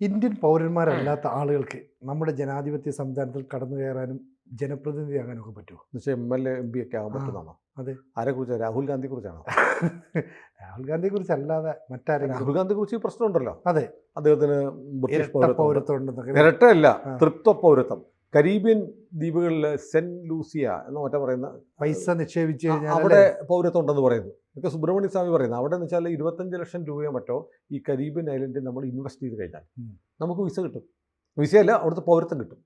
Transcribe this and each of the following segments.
Indian പൗരന്മാരല്ലാത്ത ആളുകൾക്ക് നമ്മുടെ ജനാധിപത്യ സംവിധാനത്തിൽ കടന്നു കയറാനും ജനപ്രതിനിധിയാകാനും ഒക്കെ പറ്റുമോ? എന്നുവെച്ചാൽ MLA MP ഒക്കെ ആകാൻ പറ്റുന്നതാണോ? അതെ. ആരെക്കുറിച്ചാണ്? രാഹുൽ ഗാന്ധിയെ കുറിച്ചാണോ? രാഹുൽ ഗാന്ധിയെ കുറിച്ചല്ലാതെ മറ്റാരെങ്കിലും? രാഹുൽ ഗാന്ധിയെ കുറിച്ച് ഈ പ്രശ്നമുണ്ടല്ലോ. അതെ, അദ്ദേഹത്തിന് ബ്രിട്ടീഷ് ഇരട്ട പൗരത്വം. പൗരത്വം ഉണ്ടെന്നൊക്കെ. ഇരട്ടയല്ല, ആ. തൃത്വ പൗരത്വം. കരീബിയൻ ദ്വീപുകളിൽ സെന്റ് ലൂസിയ എന്ന് മറ്റേ പറയുന്ന പൈസ നിക്ഷേപിച്ചു കഴിഞ്ഞാൽ അവിടെ പൗരത്വം ഉണ്ടെന്ന് പറയുന്നു. ഒക്കെ സുബ്രഹ്മണ്യ സ്വാമി പറയുന്നത്. അവിടെ എന്ന് വെച്ചാൽ 25 ലക്ഷം രൂപയോ മറ്റോ ഈ കരീബിയൻ ഐലൻഡിൽ നമ്മൾ ഇൻവെസ്റ്റ് ചെയ്ത് കഴിഞ്ഞാൽ നമുക്ക് വിസ കിട്ടും. വിസയല്ല, അവിടുത്തെ പൗരത്വം കിട്ടും.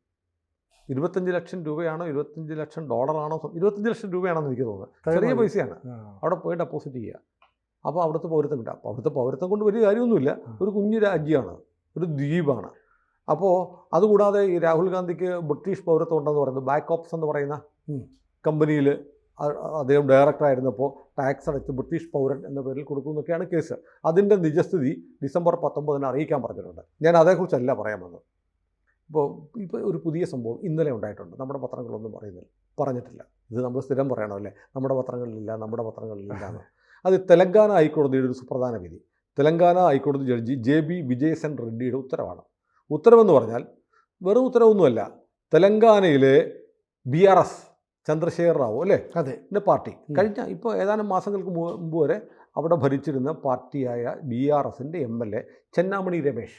25 ലക്ഷം രൂപയാണോ 25 ലക്ഷം ഡോളറാണോ 25 ലക്ഷം രൂപയാണെന്ന് എനിക്ക് തോന്നുന്നത്. ചെറിയ പൈസയാണ്. അവിടെ പോയി ഡെപ്പോസിറ്റ് ചെയ്യുക. അപ്പോൾ അവിടുത്തെ പൗരത്വം കിട്ടും. അപ്പോൾ അവിടുത്തെ പൗരത്വം കൊണ്ട് വലിയ കാര്യമൊന്നുമില്ല. ഒരു കുഞ്ഞു രാജ്യമാണ്, ഒരു ദ്വീപാണ്. അപ്പോൾ അതുകൂടാതെ ഈ രാഹുൽ ഗാന്ധിക്ക് ബ്രിട്ടീഷ് പൗരത്വം ഉണ്ടെന്ന് പറയുന്നത് ബാക്ക് ഓപ്സ് എന്ന് പറയുന്ന കമ്പനിയിൽ അദ്ദേഹം ഡയറക്ടറായിരുന്നപ്പോൾ ടാക്സ് അടച്ച് ബ്രിട്ടീഷ് പൗരൻ എന്ന പേരിൽ കൊടുക്കുന്നൊക്കെയാണ് കേസ്. അതിൻ്റെ നിജസ്ഥിതി ഡിസംബർ 19 അറിയിക്കാൻ പറഞ്ഞിട്ടുണ്ട്. ഞാൻ അതേക്കുറിച്ചല്ല പറയാൻ വന്നത്. ഇപ്പോൾ ഒരു പുതിയ സംഭവം ഇന്നലെ ഉണ്ടായിട്ടുണ്ട്. നമ്മുടെ പത്രങ്ങളൊന്നും പറഞ്ഞിട്ടില്ല. ഇത് നമ്മൾ സ്ഥിരം പറയണമല്ലേ, നമ്മുടെ പത്രങ്ങളിലില്ല എന്ന്. അത് തെലങ്കാന ഹൈക്കോടതിയുടെ ഒരു സുപ്രധാന വിധി. തെലങ്കാന ഹൈക്കോടതി ജഡ്ജി JB വിജയസൻ റെഡ്ഡിയുടെ ഉത്തരവാണ്. ഉത്തരവെന്ന് പറഞ്ഞാൽ വെറും ഉത്തരവൊന്നുമല്ല. തെലങ്കാനയിലെ BRS ചന്ദ്രശേഖർ റാവു അല്ലേ, അതെ, എൻ്റെ പാർട്ടി കഴിഞ്ഞ ഇപ്പോൾ ഏതാനും മാസങ്ങൾക്ക് മുമ്പ് വരെ അവിടെ ഭരിച്ചിരുന്ന പാർട്ടിയായ BRSൻ്റെ MLA ചെന്നാമണി രമേശ്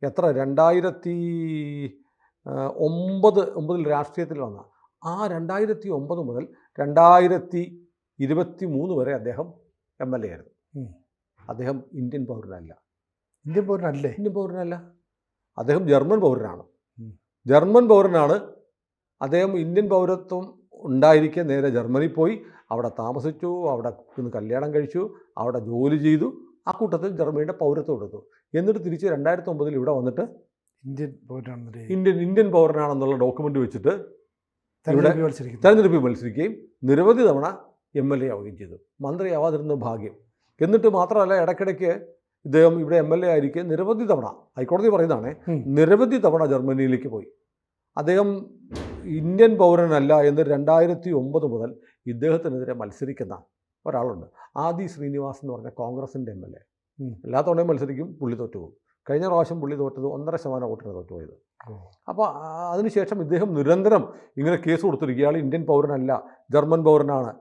എത്ര 2009 രാഷ്ട്രീയത്തിൽ വന്ന ആ 2009 മുതൽ 2023 വരെ അദ്ദേഹം MLA ആയിരുന്നു. അദ്ദേഹം ഇന്ത്യൻ പൗരനല്ല. അദ്ദേഹം ജർമ്മൻ പൗരനാണ്. അദ്ദേഹം ഇന്ത്യൻ പൗരത്വം ഉണ്ടായിരിക്കെ നേരെ ജർമ്മനി പോയി അവിടെ താമസിച്ചു, അവിടെ നിന്ന് കല്യാണം കഴിച്ചു, അവിടെ ജോലി ചെയ്തു. ആ കൂട്ടത്തിൽ ജർമ്മനിയുടെ പൗരത്വം എടുത്തു. എന്നിട്ട് തിരിച്ച് 2009 ഇവിടെ വന്നിട്ട് ഇന്ത്യൻ പൗരനാണെന്നുള്ള ഡോക്യുമെൻ്റ് വെച്ചിട്ട് ഇവിടെ തെരഞ്ഞെടുപ്പിൽ മത്സരിക്കുകയും നിരവധി തവണ MLA ആവുകയും ചെയ്തു. മന്ത്രിയാവാതിരുന്ന ഭാഗ്യം. എന്നിട്ട് മാത്രമല്ല, ഇടയ്ക്കിടയ്ക്ക് ഇദ്ദേഹം ഇവിടെ MLA ആയിരിക്കെ നിരവധി തവണ, ഹൈക്കോടതി പറയുന്നതാണ്, നിരവധി തവണ ജർമ്മനിയിലേക്ക് പോയി. അദ്ദേഹം ഇന്ത്യൻ പൗരനല്ല എന്ന് 2009 മുതൽ ഇദ്ദേഹത്തിനെതിരെ മത്സരിക്കുന്ന ഒരാളുണ്ട്. ആദി ശ്രീനിവാസ് എന്ന് പറഞ്ഞ കോൺഗ്രസിൻ്റെ MLA. എല്ലാ തവണയും മത്സരിക്കും, പുള്ളി തോറ്റുപോകും. കഴിഞ്ഞ പ്രാവശ്യം പുള്ളി തോറ്റത് 1.5% വോട്ടിന് തോറ്റുപോയത്. അപ്പോൾ അതിനുശേഷം ഇദ്ദേഹം നിരന്തരം ഇങ്ങനെ കേസ് കൊടുത്തിരിക്കുക. ഇയാൾ ഇന്ത്യൻ പൗരനല്ല, ജർമ്മൻ പൗരനാണ്.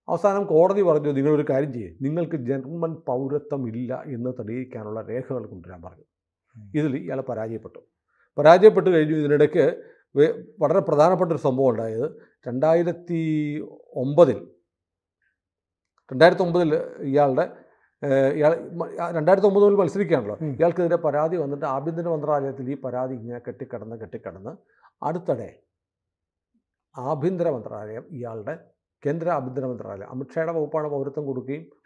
അവസാനം കോടതി പറഞ്ഞു, നിങ്ങളൊരു കാര്യം ചെയ്യേ, നിങ്ങൾക്ക് ജർമ്മൻ പൗരത്വം ഇല്ല എന്ന് തെളിയിക്കാനുള്ള രേഖകൾ കൊണ്ടുവരാൻ പറഞ്ഞു. ഇതിൽ ഇയാൾ പരാജയപ്പെട്ട് കഴിഞ്ഞു. ഇതിനിടയ്ക്ക് വളരെ പ്രധാനപ്പെട്ടൊരു സംഭവം ഉണ്ടായത് 2009 ഇയാൾ 2009 മുതൽ മത്സരിക്കുകയാണല്ലോ. ഇയാൾക്കെതിരെ പരാതി വന്നിട്ട് ആഭ്യന്തര മന്ത്രാലയത്തിൽ ഈ പരാതി ഇങ്ങനെ കെട്ടിക്കിടന്ന് അടുത്തിടെ കേന്ദ്ര ആഭ്യന്തര മന്ത്രാലയം അമിത്ഷായുടെ വകുപ്പാണ് പൗരത്വം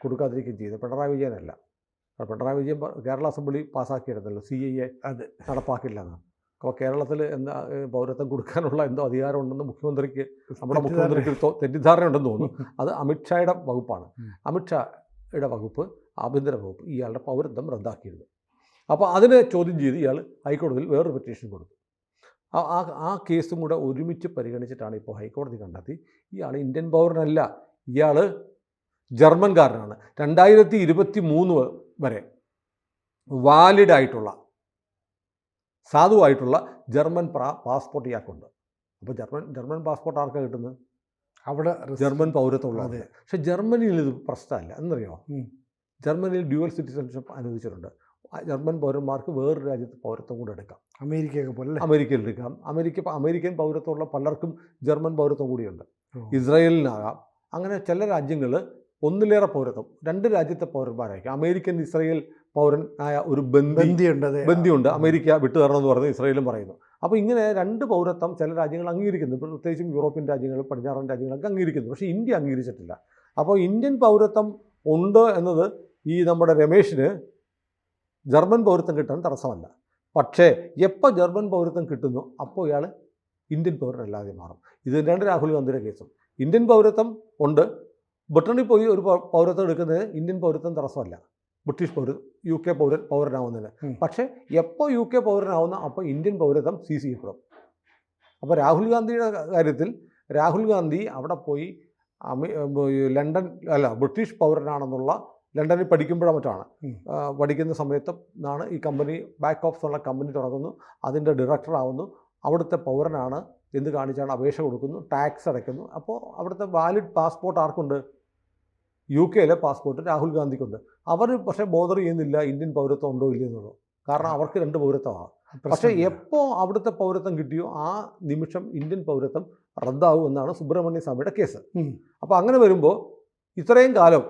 കൊടുക്കാതിരിക്കുകയും ചെയ്തത്. പിണറായി വിജയനല്ല. പിണറായി വിജയൻ കേരള അസംബ്ലി പാസ്സാക്കിയിരുന്നല്ലോ CAA അത് നടപ്പാക്കില്ലെന്ന്. അപ്പോൾ കേരളത്തിൽ എന്താ പൗരത്വം കൊടുക്കാനുള്ള എന്തോ അധികാരമുണ്ടെന്ന് നമ്മുടെ മുഖ്യമന്ത്രിക്ക് തെറ്റിദ്ധാരണ ഉണ്ടെന്ന് തോന്നുന്നു. അത് അമിത്ഷായുടെ വകുപ്പാണ്. അമിത്ഷായുടെ വകുപ്പ്, ആഭ്യന്തര വകുപ്പ് ഇയാളുടെ പൗരത്വം റദ്ദാക്കിയിരുന്നു. അപ്പോൾ അതിനെ ചോദ്യം ചെയ്ത് ഇയാൾ ഹൈക്കോടതിയിൽ വേറൊരു പെറ്റീഷൻ കൊടുത്തു. ആ കേസും കൂടെ ഒരുമിച്ച് പരിഗണിച്ചിട്ടാണ് ഇപ്പോൾ ഹൈക്കോടതി കണ്ടെത്തി ഇയാൾ ഇന്ത്യൻ പൗരനല്ല, ഇയാൾ ജർമ്മൻകാരനാണ്. 2023 വരെ വാലിഡായിട്ടുള്ള സാധുവായിട്ടുള്ള ജർമ്മൻ പാസ്പോർട്ട് ഇയാൾക്കുണ്ട്. അപ്പോൾ ജർമ്മൻ പാസ്പോർട്ട് ആർക്കാണ് കിട്ടുന്നത്? അവിടെ ജർമ്മൻ പൗരത്വമുള്ളത്. പക്ഷെ ജർമ്മനിയിൽ ഇത് പ്രശ്നമല്ല. എന്നറിയോ, ജർമ്മനിയിൽ ഡ്യുവൽ സിറ്റിസൺഷിപ്പ് അനുവദിച്ചിട്ടുണ്ട്. ജർമ്മൻ പൗരന്മാർക്ക് വേറൊരു രാജ്യത്ത് പൗരത്വം കൂടെ എടുക്കാം. അമേരിക്കയിൽ എടുക്കാം. അമേരിക്കൻ പൗരത്വമുള്ള പലർക്കും ജർമ്മൻ പൗരത്വം കൂടിയുണ്ട്. ഇസ്രായേലിനാകാം. അങ്ങനെ ചില രാജ്യങ്ങൾ ഒന്നിലേറെ പൗരത്വം, 2 രാജ്യത്തെ പൗരന്മാരായിരിക്കും. അമേരിക്കൻ ഇസ്രായേൽ പൗരനായ ഒരു ബന്ധിയുണ്ട്. അമേരിക്ക വിട്ടുതരണമെന്ന് പറഞ്ഞ് ഇസ്രായേലും പറയുന്നു. അപ്പോൾ ഇങ്ങനെ 2 പൗരത്വം ചില രാജ്യങ്ങൾ അംഗീകരിക്കുന്നു. പ്രത്യേകിച്ചും യൂറോപ്യൻ രാജ്യങ്ങൾ, പടിഞ്ഞാറൻ രാജ്യങ്ങളൊക്കെ അംഗീകരിക്കുന്നു. പക്ഷേ ഇന്ത്യ അംഗീകരിച്ചിട്ടില്ല. അപ്പോൾ ഇന്ത്യൻ പൗരത്വം ഉണ്ട് എന്നത് ഈ നമ്മുടെ രമേശിന് ജർമ്മൻ പൗരത്വം കിട്ടാൻ തടസ്സമല്ല. പക്ഷേ എപ്പോൾ ജർമ്മൻ പൗരത്വം കിട്ടുന്നു അപ്പോൾ ഇയാൾ ഇന്ത്യൻ പൗരനല്ലാതെ മാറും. ഇത് തന്നെയാണ് രാഹുൽ ഗാന്ധിയുടെ കേസും. ഇന്ത്യൻ പൗരത്വം ഉണ്ട്, ബ്രിട്ടനിൽ പോയി ഒരു പൗരത്വം എടുക്കുന്നതിന് ഇന്ത്യൻ പൗരത്വം തടസ്സമല്ല. British UK പൗരനാവുന്നതിന്. പക്ഷേ എപ്പോൾ UK പൗരനാവുന്ന അപ്പോൾ ഇന്ത്യൻ പൗരത്വം സീസ് ചെയ്യപ്പെടും. അപ്പോൾ രാഹുൽ ഗാന്ധിയുടെ കാര്യത്തിൽ രാഹുൽ ഗാന്ധി അവിടെ പോയി ബ്രിട്ടീഷ് പൗരനാണെന്നുള്ള ലണ്ടനിൽ പഠിക്കുമ്പോഴോ മറ്റാണ്. ഉം. പഠിക്കുന്ന സമയത്ത് ആണ് ഈ കമ്പനി ബാക്ക് ഓപ്സ് ഉള്ള കമ്പനി തുടങ്ങുന്നു, അതിൻ്റെ ഡയറക്ടറാവുന്നു, അവിടുത്തെ പൗരനാണ് എന്ന് കാണിച്ചാണ് അപേക്ഷ കൊടുക്കുന്നു, ടാക്സ് അടയ്ക്കുന്നു. അപ്പോൾ അവിടുത്തെ വാലിഡ് പാസ്പോർട്ട് ആർക്കുണ്ട്? UK പാസ്പോർട്ട് രാഹുൽ ഗാന്ധിക്കുണ്ട്. അവർ പക്ഷേ ബോദർ ചെയ്യുന്നില്ല ഇന്ത്യൻ പൗരത്വം ഉണ്ടോ ഇല്ലയോ എന്നുള്ളത്. കാരണം അവർക്ക് 2 പൗരത്വമാണ്. പക്ഷേ എപ്പോൾ അവിടുത്തെ പൗരത്വം കിട്ടിയോ ആ നിമിഷം ഇന്ത്യൻ പൗരത്വം റദ്ദാവും എന്നാണ് സുബ്രഹ്മണ്യ സ്വാമിയുടെ കേസ്. അപ്പോൾ അങ്ങനെ വരുമ്പോൾ ഇത്രയും കാലം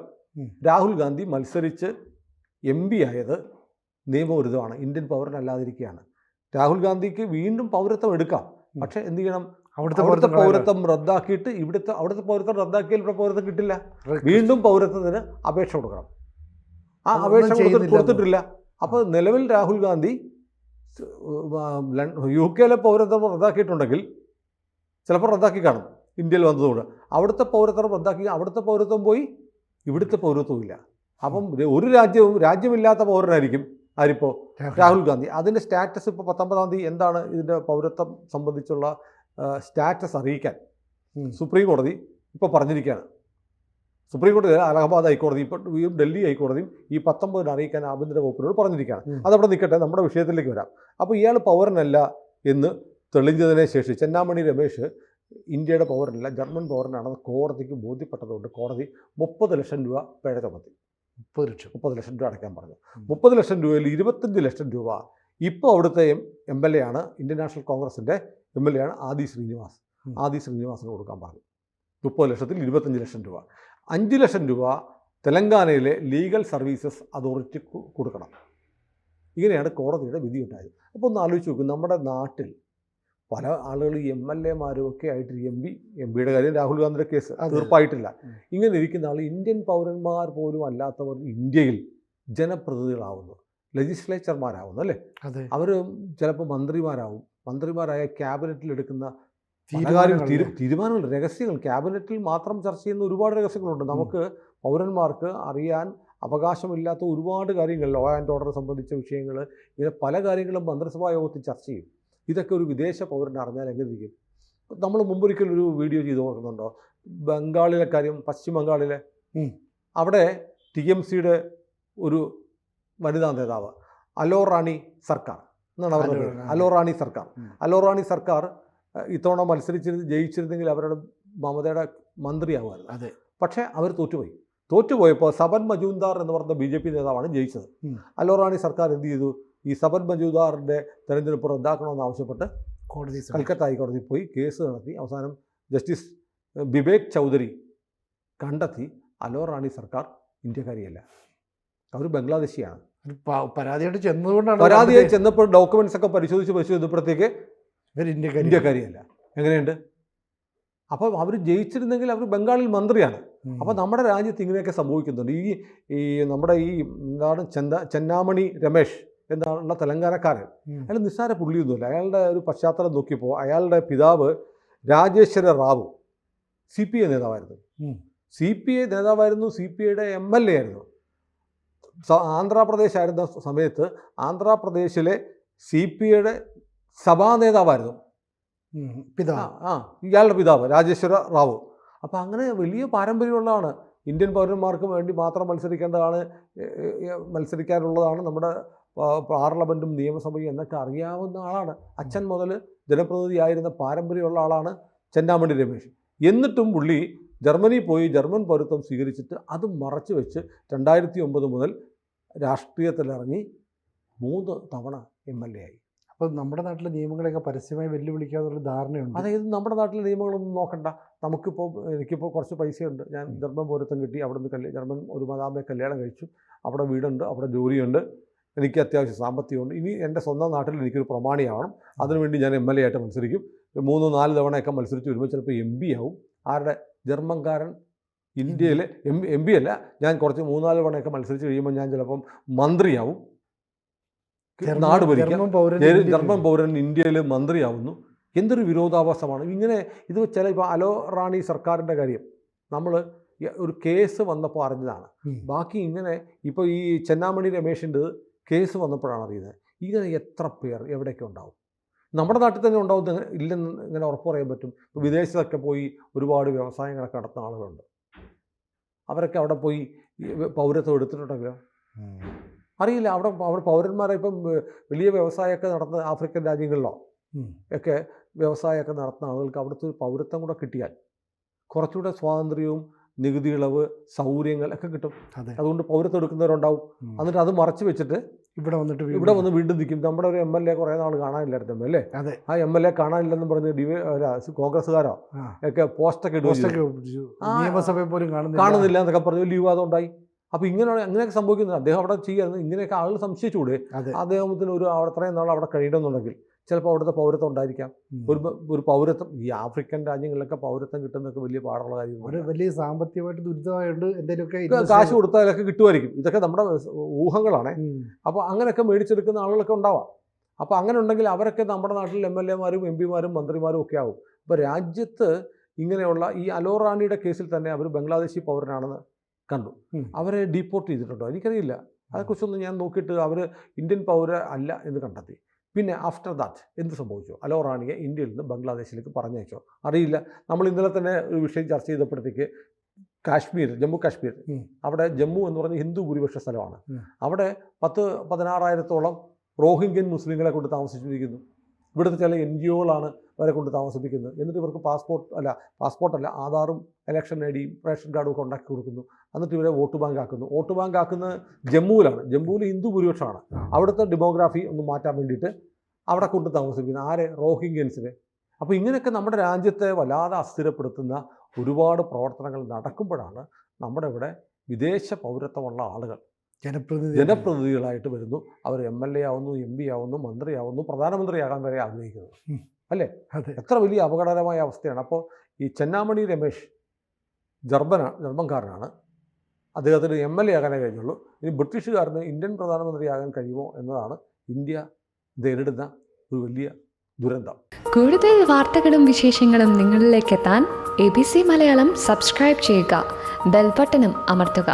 രാഹുൽ ഗാന്ധി മത്സരിച്ച് MP ആയത് നിയമവിരുദ്ധമാണ്, ഇന്ത്യൻ പൗരനല്ലാതിരിക്കുകയാണ്. രാഹുൽ ഗാന്ധിക്ക് വീണ്ടും പൗരത്വം എടുക്കാം, പക്ഷേ എന്ത് ചെയ്യണം? അവിടുത്തെ പൗരത്വം റദ്ദാക്കിയിട്ട് അവിടുത്തെ പൗരത്വം റദ്ദാക്കിയാൽ ഇവിടെ പൗരത്വം കിട്ടില്ല. വീണ്ടും പൗരത്വത്തിന് അപേക്ഷ കൊടുക്കണം. ആ അപേക്ഷ കൊടുത്തിട്ടില്ല. അപ്പോൾ നിലവിൽ രാഹുൽ ഗാന്ധി UK പൗരത്വം റദ്ദാക്കിയിട്ടുണ്ടെങ്കിൽ ചിലപ്പോൾ റദ്ദാക്കി കാണും ഇന്ത്യയിൽ വന്നതുകൊണ്ട്. അവിടുത്തെ പൗരത്വം റദ്ദാക്കി അവിടുത്തെ പൗരത്വം പോയി, ഇവിടുത്തെ പൗരത്വം ഇല്ല. അപ്പം ഒരു രാജ്യമില്ലാത്ത പൗരനായിരിക്കും ആരിപ്പോൾ? രാഹുൽ ഗാന്ധി. അതിൻ്റെ സ്റ്റാറ്റസ് ഇപ്പോൾ 19-ാം തീയതി എന്താണ് ഇതിൻ്റെ പൗരത്വം സംബന്ധിച്ചുള്ള സ്റ്റാറ്റസ് അറിയിക്കാൻ സുപ്രീം കോടതി ഇപ്പോൾ പറഞ്ഞിരിക്കുകയാണ്. സുപ്രീം കോടതി, അലഹബാദ് ഹൈക്കോടതി, ഇപ്പോൾ ഡൽഹി ഹൈക്കോടതിയും ഈ 19-ന് അറിയിക്കാൻ ആഭ്യന്തര വകുപ്പിനോട് പറഞ്ഞിരിക്കുകയാണ്. അതവിടെ നിൽക്കട്ടെ, നമ്മുടെ വിഷയത്തിലേക്ക് വരാം. അപ്പോൾ ഇയാൾ പൗരനല്ല എന്ന് തെളിഞ്ഞതിനെ ശേഷം ചെന്നാമണി രമേശ് ഇന്ത്യയുടെ പൗരനല്ല, ജർമ്മൻ പൗരനാണെന്ന് കോടതിക്ക് ബോധ്യപ്പെട്ടതുകൊണ്ട് കോടതി 30 ലക്ഷം രൂപ പിഴ ചുമത്തി. 30 ലക്ഷം രൂപ അടയ്ക്കാൻ പറഞ്ഞു. 30 ലക്ഷം രൂപയിൽ 25 ലക്ഷം രൂപ ഇപ്പോൾ അവിടുത്തെ MLA ആണ്, ഇന്ത്യൻ നാഷണൽ കോൺഗ്രസിൻ്റെ MLA ആണ് ആദി ശ്രീനിവാസിന് കൊടുക്കാൻ പറഞ്ഞു. 30 ലക്ഷത്തിൽ 25 ലക്ഷം രൂപ. 5 ലക്ഷം രൂപ തെലങ്കാനയിലെ ലീഗൽ സർവീസസ് അതോറിറ്റി കൊടുക്കണം. ഇങ്ങനെയാണ് കോടതിയുടെ വിധി ഉണ്ടായത്. അപ്പോൾ ഒന്ന് ആലോചിച്ച് നോക്കും, നമ്മുടെ നാട്ടിൽ പല ആളുകൾ MLA-മാരും ഒക്കെ ആയിട്ട് MP-യുടെ കാര്യം രാഹുൽ ഗാന്ധിയുടെ കേസ് തീർപ്പായിട്ടില്ല. ഇങ്ങനെ ഇരിക്കുന്ന ആൾ ഇന്ത്യൻ പൗരന്മാർ പോലും അല്ലാത്തവർ ഇന്ത്യയിൽ ജനപ്രതിനിധികളാവുന്നു, ലെജിസ്ലേച്ചർമാരാവുന്നു അല്ലേ? അവർ ചിലപ്പോൾ മന്ത്രിമാരായ ക്യാബിനറ്റിലെടുക്കുന്ന തീരുമാനങ്ങൾ, രഹസ്യങ്ങൾ, ക്യാബിനറ്റിൽ മാത്രം ചർച്ച ചെയ്യുന്ന ഒരുപാട് രഹസ്യങ്ങളുണ്ട്. നമുക്ക് പൗരന്മാർക്ക് അറിയാൻ അവകാശമില്ലാത്ത ഒരുപാട് കാര്യങ്ങൾ, ലോ ആൻഡ് ഓർഡർ സംബന്ധിച്ച വിഷയങ്ങൾ, ഇങ്ങനെ പല കാര്യങ്ങളും മന്ത്രിസഭാ യോഗത്തിൽ ചർച്ച ചെയ്യും. ഇതൊക്കെ ഒരു വിദേശ പൗരൻ അറിഞ്ഞാൽ എങ്ങനെ ഇരിക്കും? നമ്മൾ മുമ്പൊരിക്കലും ഒരു വീഡിയോ ചെയ്ത് ഓർക്കുന്നുണ്ടോ? ബംഗാളിലെ കാര്യം, പശ്ചിമ ബംഗാളിലെ അവിടെ TMCയുടെ ഒരു വനിതാ നേതാവ് അലോ റാണി സർക്കാർ എന്നാണ് അവരുടെ പേര്. അലോ റാണി സർക്കാർ ഇത്തവണ ജയിച്ചിരുന്നെങ്കിൽ അവരുടെ മമതയുടെ മന്ത്രിയാകുമായിരുന്നു. അതെ. പക്ഷേ അവർ തോറ്റുപോയപ്പോൾ സബൻ മജൂംദാർ എന്ന് പറഞ്ഞ BJP നേതാവാണ് ജയിച്ചത്. അലോ റാണി സർക്കാർ എന്ത് ചെയ്തു? ഈ സബൻ മജൂംദാറിൻ്റെ തെരഞ്ഞെടുപ്പ് റദ്ദാക്കണമെന്ന് ആവശ്യപ്പെട്ട് കൽക്കത്ത ഹൈക്കോടതിയിൽ പോയി കേസ് നടത്തി. അവസാനം ജസ്റ്റിസ് ബിബേക് ചൗധരി കണ്ടെത്തി അലോ റാണി സർക്കാർ ഇന്ത്യക്കാരിയല്ല, അവർ ബംഗ്ലാദേശിയാണ്. പരാതിയായി ചെന്നപ്പോൾ ഡോക്യുമെന്റ്സ് ഒക്കെ പരിശോധിച്ചപ്പോഴത്തേക്ക് ഇന്ത്യക്കാരിയല്ല. എങ്ങനെയുണ്ട്? അപ്പോൾ അവർ ജയിച്ചിരുന്നെങ്കിൽ അവർ ബംഗാളിൽ മന്ത്രിയാണ്. അപ്പോൾ നമ്മുടെ രാജ്യത്ത് ഇങ്ങനെയൊക്കെ സംഭവിക്കുന്നുണ്ട്. നമ്മുടെ എന്താണ് ചെന്നാമണി രമേശ് എന്താണുള്ള തെലങ്കാനക്കാരൻ, അയാൾ നിസ്സാര പുള്ളിയൊന്നുമില്ല. അയാളുടെ ഒരു പശ്ചാത്തലം നോക്കിയപ്പോൾ അയാളുടെ പിതാവ് രാജേശ്വര റാവു CPI നേതാവായിരുന്നു. CPIയുടെ MLA ആയിരുന്നു. ആന്ധ്രാപ്രദേശ് ആയിരുന്ന സമയത്ത് ആന്ധ്രാപ്രദേശിലെ CPIയുടെ സഭാ നേതാവായിരുന്നു ഇയാളുടെ പിതാവ് രാജേശ്വര റാവു. അപ്പോൾ അങ്ങനെ വലിയ പാരമ്പര്യമുള്ളതാണ്. ഇന്ത്യൻ പൗരന്മാർക്ക് വേണ്ടി മാത്രം മത്സരിക്കാനുള്ളതാണ് നമ്മുടെ പാർലമെൻറ്റും നിയമസഭയും എന്നൊക്കെ അറിയാവുന്ന ആളാണ്. അച്ഛൻ മുതൽ ജനപ്രതിനിധിയായിരുന്ന പാരമ്പര്യമുള്ള ആളാണ് ചെന്നാമണി രമേശ്. എന്നിട്ടും പുള്ളി ജർമ്മനിയിൽ പോയി ജർമ്മൻ പൗരത്വം സ്വീകരിച്ചിട്ട് അത് മറച്ചു വെച്ച് 2009 മുതൽ രാഷ്ട്രീയത്തിലിറങ്ങി 3 തവണ MLA ആയി. അപ്പോൾ നമ്മുടെ നാട്ടിലെ നിയമങ്ങളെയൊക്കെ പരസ്യമായി വെല്ലുവിളിക്കാനുള്ള ധാരണയുണ്ട്. അതായത് നമ്മുടെ നാട്ടിലെ നിയമങ്ങളൊന്നും നോക്കണ്ട. എനിക്കിപ്പോൾ കുറച്ച് പൈസയുണ്ട്, ഞാൻ ജർമ്മൻ പൗരത്വം കിട്ടി, അവിടെ നിന്ന് ജർമ്മൻ ഒരു മദാമയെ കല്യാണം കഴിച്ചു, അവിടെ വീടുണ്ട്, അവിടെ ജോലിയുണ്ട്, എനിക്ക് അത്യാവശ്യം സാമ്പത്തികമുണ്ട്, ഇനി എൻ്റെ സ്വന്തം നാട്ടിൽ എനിക്കൊരു പ്രമാണിയാവണം, അതിനുവേണ്ടി ഞാൻ MLA ആയിട്ട് മത്സരിക്കും. 3-4 തവണയൊക്കെ മത്സരിച്ച് വരുമ്പോൾ ചിലപ്പോൾ MP ആവും. ആരുടെ? ജർമ്മൻകാരൻ ഇന്ത്യയിലെ MP അല്ല, ഞാൻ കുറച്ച് 3-4 തവണയൊക്കെ മത്സരിച്ച് കഴിയുമ്പോൾ ഞാൻ ചിലപ്പം മന്ത്രിയാവും, നാട് ഭരിക്കാം. ജർമ്മൻ പൗരൻ ഇന്ത്യയിൽ മന്ത്രിയാവുന്നു. എന്തൊരു വിരോധാഭാസമാണ് ഇങ്ങനെ. ഇത് ഇപ്പോൾ അലോ റാണി സർക്കാരിൻ്റെ കാര്യം നമ്മൾ ഒരു കേസ് വന്നപ്പോൾ അറിഞ്ഞതാണ്. ബാക്കി ഇങ്ങനെ ഇപ്പോൾ ഈ ചെന്നാമണി രമേശിൻ്റെ കേസ് വന്നപ്പോഴാണ് അറിയുന്നത്. ഇങ്ങനെ എത്ര പേർ എവിടെയൊക്കെ ഉണ്ടാവും? നമ്മുടെ നാട്ടിൽ തന്നെ ഉണ്ടാവും ഇല്ലെന്ന് ഇങ്ങനെ ഉറപ്പ് പറയാൻ പറ്റും. വിദേശത്തൊക്കെ പോയി ഒരുപാട് വ്യവസായങ്ങളൊക്കെ നടത്തുന്ന ആളുകളുണ്ട്. അവരൊക്കെ അവിടെ പോയി പൗരത്വം എടുത്തിട്ടുണ്ടെങ്കിലോ അറിയില്ല. അവിടെ പൗരന്മാരെ ഇപ്പം വലിയ വ്യവസായമൊക്കെ നടത്തുന്ന ആഫ്രിക്കൻ രാജ്യങ്ങളിലോ ഒക്കെ വ്യവസായമൊക്കെ നടത്തുന്ന ആളുകൾക്ക് അവിടുത്തെ ഒരു പൗരത്വം കൂടെ കിട്ടിയാൽ കുറച്ചുകൂടെ സ്വാതന്ത്ര്യവും നികുതി ഇളവ് സൗകര്യങ്ങൾ ഒക്കെ കിട്ടും. അതുകൊണ്ട് പൗരത്വം എടുക്കുന്നവരുണ്ടാവും. എന്നിട്ട് അത് മറച്ചു വെച്ചിട്ട് ഇവിടെ വന്ന് വീണ്ടും നിൽക്കും. നമ്മുടെ ഒരു MLA കുറേ നാൾ കാണാനില്ലായിരുന്നു. MLA ആ MLA കാണാനില്ലെന്നും പറഞ്ഞ് കോൺഗ്രസ്സുകാരോ ഒക്കെ പോസ്റ്റൊക്കെ നിയമസഭയിൽ പോലും കാണുന്നില്ല എന്നൊക്കെ പറഞ്ഞ് വലിയ വിവാദം ഉണ്ടായി. അപ്പോൾ അങ്ങനെയൊക്കെ സംഭവിക്കുന്നത്. അദ്ദേഹം അവിടെ ചെയ്യാറുണ്ട്. ഇങ്ങനെയൊക്കെ ആളുകൾ സംശയിച്ചുകൂടെ അദ്ദേഹത്തിന് അത്രയും നാൾ അവിടെ കഴിയണമെന്നുണ്ടെങ്കിൽ ചിലപ്പോൾ അവിടുത്തെ പൗരത്വം ഉണ്ടായിരിക്കാം. ഒരു പൗരത്വം ഈ ആഫ്രിക്കൻ രാജ്യങ്ങളിലൊക്കെ പൗരത്വം കിട്ടുന്നതൊക്കെ വലിയ പാടുള്ള കാര്യമാണ്. വലിയ സാമ്പത്തികമായിട്ട് ദുരിതമായിട്ട് എന്തെങ്കിലുമൊക്കെ കാശ് കൊടുത്താലൊക്കെ കിട്ടുമായിരിക്കും. ഇതൊക്കെ നമ്മുടെ ഊഹങ്ങളാണ്. അപ്പോൾ അങ്ങനെയൊക്കെ മേടിച്ചെടുക്കുന്ന ആളുകളൊക്കെ ഉണ്ടാവാം. അപ്പോൾ അങ്ങനെ ഉണ്ടെങ്കിൽ അവരൊക്കെ നമ്മുടെ നാട്ടിൽ MLA-മാരും MP മാരും മന്ത്രിമാരും ഒക്കെ ആവും. അപ്പോൾ രാജ്യത്ത് ഇങ്ങനെയുള്ള ഈ അലോ റാണിയുടെ കേസിൽ തന്നെ അവർ ബംഗ്ലാദേശി പൗരനാണെന്ന് കണ്ടു. അവരെ ഡീപ്പോർട്ട് ചെയ്തിട്ടുണ്ടോ എനിക്കറിയില്ല. അതേക്കുറിച്ചൊന്നും ഞാൻ നോക്കിയിട്ട് അവർ ഇന്ത്യൻ പൗര അല്ല എന്ന് കണ്ടെത്തി. പിന്നെ ആഫ്റ്റർ ദാറ്റ് എന്ത് സംഭവിച്ചു? അലോ റാണിയെ ഇന്ത്യയിൽ നിന്ന് ബംഗ്ലാദേശിലേക്ക് പറഞ്ഞയച്ചോ അറിയില്ല. നമ്മൾ ഇന്നലെ തന്നെ ഒരു വിഷയം ചർച്ച ചെയ്തപ്പോഴത്തേക്ക് ജമ്മു കാശ്മീർ അവിടെ ജമ്മു എന്ന് പറഞ്ഞ ഹിന്ദു ഭൂരിപക്ഷ സ്ഥലമാണ്. അവിടെ 10,000-16,000-ഓളം റോഹിംഗ്യൻ മുസ്ലിങ്ങളെ കൊണ്ട് താമസിച്ചിരിക്കുന്നു. ഇവിടുത്തെ ചില NGO-കളാണ് അവരെ കൊണ്ട് താമസിപ്പിക്കുന്നത്. എന്നിട്ട് ഇവർക്ക് പാസ്പോർട്ടല്ല ആധാറും ഇലക്ഷൻ IDയും റേഷൻ കാർഡും ഒക്കെ ഉണ്ടാക്കി കൊടുക്കുന്നു. എന്നിട്ട് ഇവരെ വോട്ട് ബാങ്ക് ആക്കുന്നു. വോട്ട് ബാങ്ക് ആക്കുന്നത് ജമ്മുവിലാണ്. ജമ്മുവിൽ ഹിന്ദു ഭൂരിപക്ഷമാണ്. അവിടുത്തെ ഡെമോഗ്രാഫി ഒന്ന് മാറ്റാൻ വേണ്ടിയിട്ട് അവിടെ കൊണ്ട് താമസിപ്പിക്കുന്നത് ആരെ? റോഹിംഗ്യൻസിനെ. അപ്പോൾ ഇങ്ങനെയൊക്കെ നമ്മുടെ രാജ്യത്തെ വല്ലാതെ അസ്ഥിരപ്പെടുത്തുന്ന ഒരുപാട് പ്രവർത്തനങ്ങൾ നടക്കുമ്പോഴാണ് നമ്മുടെ ഇവിടെ വിദേശ പൗരത്വമുള്ള ആളുകൾ ജനപ്രതിനിധികളായിട്ട് വരുന്നു. അവർ MLA ആവുന്നു, MP ആവുന്നു, മന്ത്രിയാവുന്നു, പ്രധാനമന്ത്രിയാകാൻ വരെ ആഗ്രഹിക്കുന്നത് അല്ലേ? എത്ര വലിയ അപകടകരമായ അവസ്ഥയാണ്. അപ്പോൾ ഈ ചെന്നാമണി രമേശ് ജർമ്മൻകാരനാണ്. അദ്ദേഹത്തിന് MLA ആകാനേ കഴിഞ്ഞുള്ളൂ. ഇനി ബ്രിട്ടീഷുകാരന് ഇന്ത്യൻ പ്രധാനമന്ത്രിയാകാൻ കഴിയുമോ എന്നതാണ് ഇന്ത്യ നേരിടുന്ന ഒരു വലിയ ദുരന്തം. കൂടുതൽ വാർത്തകളും വിശേഷങ്ങളും നിങ്ങളിലേക്ക് എത്താൻ ABC മലയാളം സബ്സ്ക്രൈബ് ചെയ്യുക, ബെൽ ബട്ടണും അമർത്തുക.